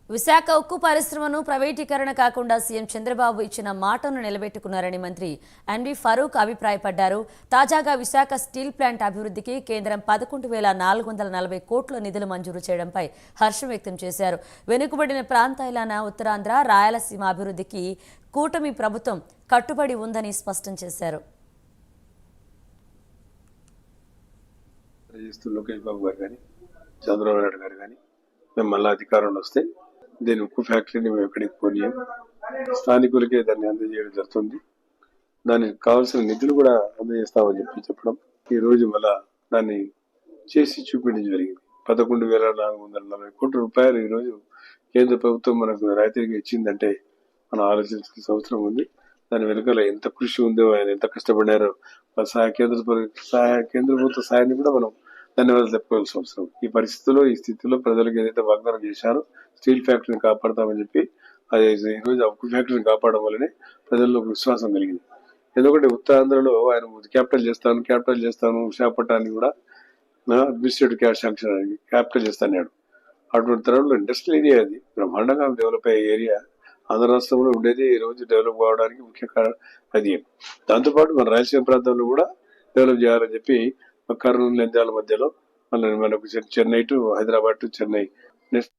విశాఖ ఉక్కు పరిశ్రమను ప్రైవేటీకరణ కాకుండా సీఎం చంద్రబాబు ఇచ్చిన మాటను నిలబెట్టుకున్నారని మంత్రి ఎన్వి ఫరూక్ అభిప్రాయపడ్డారు. తాజాగా విశాఖ స్టీల్ ప్లాంట్ అభివృద్ధికి కేంద్రం 11,440 కోట్ల నిధులు మంజూరు చేయడంపై హర్షం వ్యక్తం చేశారు. వెనుకబడిన ప్రాంతాలైన ఉత్తరాంధ్ర, రాయలసీమ అభివృద్ధికి కూటమి ప్రభుత్వం కట్టుబడి ఉందని స్పష్టం చేశారు. లోకేష్ బాబు గారు కానీ చంద్రబాబు నాయుడు గారు కానీ మేము మళ్ళీ అధికారంలో వస్తే దీని ఉక్కు ఫ్యాక్టరీని మేము ఎక్కడికి పోనీయం, స్థానికులకే దాన్ని అందజేయడం జరుగుతుంది. దానికి కావాల్సిన నిధులు కూడా అందజేస్తామని చెప్పడం ఈ రోజు మళ్ళా దాన్ని చేసి చూపించడం జరిగింది. 11,440 కోట్ల రూపాయలు ఈ రోజు కేంద్ర ప్రభుత్వం మనకు రాయితీగా ఇచ్చిందంటే మనం ఆలోచించాల్సిన అవసరం ఉంది. దాని వెనుకల ఎంత కృషి ఉందో, ఆయన ఎంత కష్టపడారో, కేంద్ర ప్రభుత్వ సాయాన్ని కూడా మనం ధన్యవాదాలు చెప్పుకోవాల్సిన అవసరం. ఈ పరిస్థితుల్లో, ఈ స్థితిలో ప్రజలకు ఏదైతే వాగ్దానం చేశారో స్టీల్ ఫ్యాక్టరీని కాపాడతామని చెప్పి, అది ఈ రోజు ఉక్కు ఫ్యాక్టరీని కాపాడడం వల్లనే ప్రజల్లో విశ్వాసం కలిగింది. ఎందుకంటే ఉత్తరాంధ్రలో ఆయన క్యాపిటల్ చేస్తాను విశాఖపట్నాన్ని కూడా అడ్మినిస్ట్రేటివ్ శాంక్షన్ క్యాపిటల్ చేస్తాడు. అటువంటి తరంలో ఇండస్ట్రియల్ ఏరియా, అది బ్రహ్మాండంగా డెవలప్ అయ్యే ఏరియా ఆంధ్ర రాష్ట్రంలో ఉండేది. ఈ రోజు డెవలప్ కావడానికి ముఖ్య కారణం అది. దాంతోపాటు మన రాయలసీమ ప్రాంతంలో కూడా డెవలప్ చేయాలని చెప్పి కర్నూలు, నంద్యాల మధ్యలో మనకు Chennai to Hyderabad to Chennai next